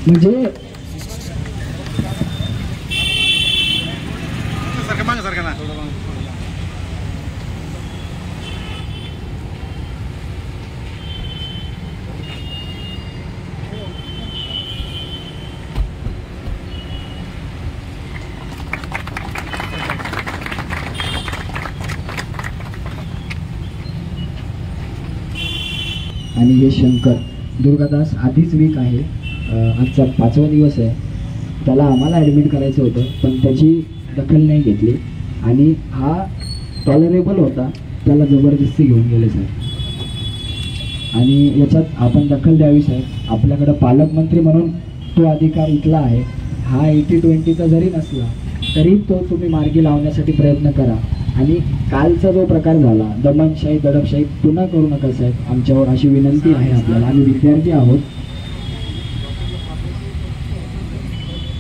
म्हणजे आणि हे शंकर दुर्गादास आधीच वीक आहे, आजचा 5वा दिवस आहे. त्याला आम्हाला ॲडमिट करायचं होतं पण त्याची दखल नाही घेतली आणि हा टॉलरेबल होता, त्याला जबरदस्ती घेऊन गेले साहेब. आणि याच्यात आपण दखल द्यावी साहेब. आपल्याकडं पालकमंत्री म्हणून तो अधिकार इथला आहे. हा 80-20चा जरी नसला तरी तो तुम्ही मार्गी लावण्यासाठी प्रयत्न करा. आणि कालचा जो प्रकार झाला दमनशाही दडपशाही पुन्हा करू नका साहेब, आमच्यावर अशी विनंती आहे आपल्याला. आम्ही विद्यार्थी आहोत.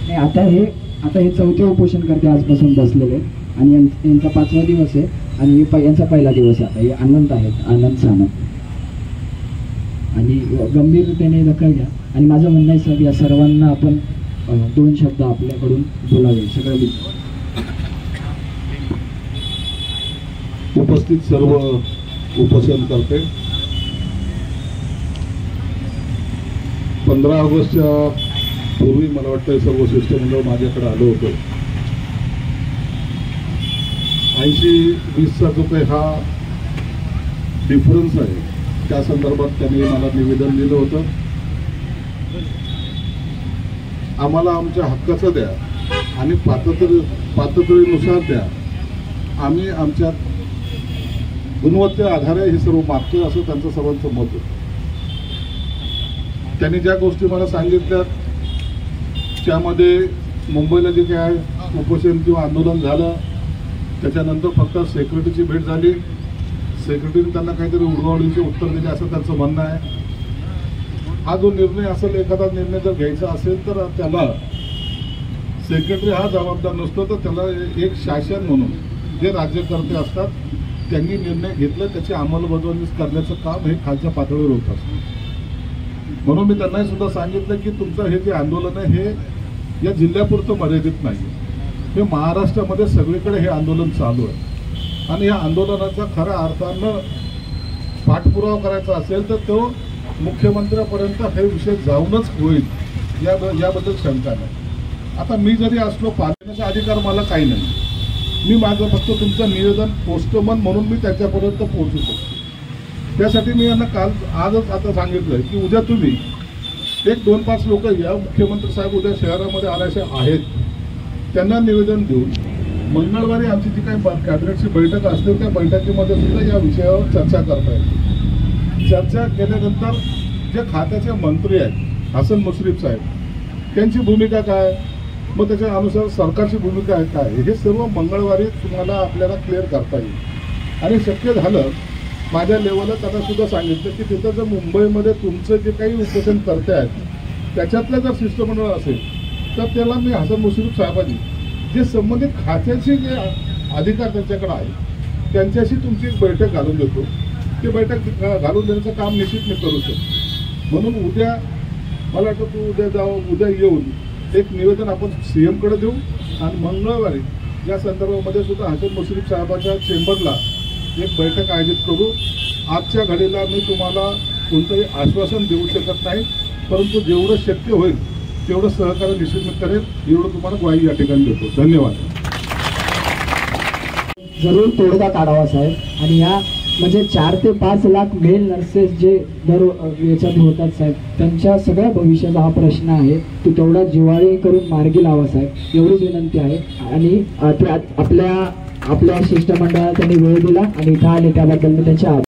नाही आता हे चौथे उपोषण करते आजपासून बसलेले आणि यांचा 5वा दिवस आहे आणि यांचा पहिला दिवस आहे. हे अनंत आहेत, आनंद सानंद. आणि गंभीरतेने दखल घ्या. आणि माझं म्हणणं आहे साहेब, या सर्वांना आपण 2 शब्द आपल्याकडून बोलावे सगळं. उपस्थित सर्व उपोषण करते 15 ऑगस्टच्या पूर्वी मला वाटतं सर्व शिष्टमंडळ माझ्याकडे आलं होतं. 80-20चा जो काही हा डिफरन्स आहे त्या संदर्भात त्यांनी मला निवेदन दिलं होतं. आम्हाला आमच्या हक्काचं द्या आणि पात्रतेनुसार द्या. आम्ही आमच्या गुणवत्ते आधारे हे सर्व मागतोय असं त्यांचं सर्वांचं मत होतं. त्यांनी ज्या गोष्टी मला सांगितल्या त्यामध्ये मुंबईला जे काय उपोषण किंवा आंदोलन झालं त्याच्यानंतर फक्त सेक्रेटरीची भेट झाली. सेक्रेटरीने त्यांना काहीतरी उडवाउडीचे उत्तर दिले असं त्यांचं म्हणणं आहे. हा जो निर्णय असेल, एखादा निर्णय जर घ्यायचा असेल तर त्याला सेक्रेटरी हा जबाबदार नसतो, तर त्याला एक शासन म्हणून जे राज्यकर्ते असतात त्यांनी निर्णय घेतला त्याची अंमलबजावणी करण्याचं काम हे खालच्या पातळीवर होत असतं. म्हणून मी त्यांना सुद्धा सांगितलं की तुमचं हे जे आंदोलन आहे हे या जिल्ह्यापुरतं मर्यादित नाही, हे महाराष्ट्रामध्ये सगळीकडे हे आंदोलन चालू आहे. आणि या आंदोलनाचा खऱ्या अर्थानं पाठपुरावा करायचा असेल तर तो मुख्यमंत्र्यापर्यंत हे विषय जाऊनच होईल याबद्दल शंका नाही. आता मी जरी असलो पालण्याचा अधिकार मला काही नाही. मी माझं फक्त तुमचं निवेदन पोस्टमन म्हणून मी त्याच्यापर्यंत पोहोचू शकतो. त्यासाठी मी यांना आजच आता सांगितलं की उद्या तुम्ही 1-2-5 लोक या, मुख्यमंत्री साहेब उद्या शहरामध्ये आल्याचे आहेत, त्यांना निवेदन देऊन मंगळवारी आमची जी काही कॅबिनेटची बैठक असते त्या बैठकीमध्ये सुद्धा या विषयावर चर्चा करता येईल. चर्चा केल्यानंतर जे खात्याचे मंत्री आहेत हसन मुश्रीफ साहेब, त्यांची भूमिका काय, मग त्याच्या अनुसार सरकारची भूमिका काय, हे सर्व मंगळवारी तुम्हाला आपल्याला क्लिअर करता येईल. आणि शक्य झालं माझ्या लेवलला त्यांना सुद्धा सांगितलं की तिथं जर मुंबईमध्ये तुमचं जे काही उपोषण करते आहेत त्याच्यातलं जर शिष्टमंडळ असेल तर त्याला मी हसन मुश्रीफ साहेबांनी जे संबंधित खात्याचे जे अधिकार त्यांच्याकडे आहे त्यांच्याशी तुमची एक बैठक घालून देतो. ते बैठक घालून देण्याचं काम निश्चित मी करू शकतो. म्हणून उद्या मला वाटतं तू उद्या येऊन एक निवेदन आपण CMकडे देऊ आणि मंगळवारी या संदर्भामध्ये सुद्धा हसन मुश्रीफ साहेबाच्या चेंबरला एक बैठक आयोजित करू. आजच्या घडीला मी तुम्हाला कोणतंही आश्वासन देऊ शकत नाही, परंतु जेवढं शक्य होईल तेवढं सहकार्य निश्चित मी करेल, एवढं तुम्हाला ग्वाही या ठिकाणी देतो. धन्यवाद. जरूर तोडगा काढावा साहेब. आणि या म्हणजे 4 ते 5 लाख मेल नर्सेस जे दर याच्यात होतात साहेब, त्यांच्या सगळ्या भविष्याचा हा प्रश्न आहे. तो तेवढा जिव्हाळी करून मार्गी लावा साहेब, एवढीच विनंती आहे. आणि आपल्या शिष्टमंडळाला त्यांनी वेळ दिला आणि इथं आले त्याबद्दल मी त्यांचे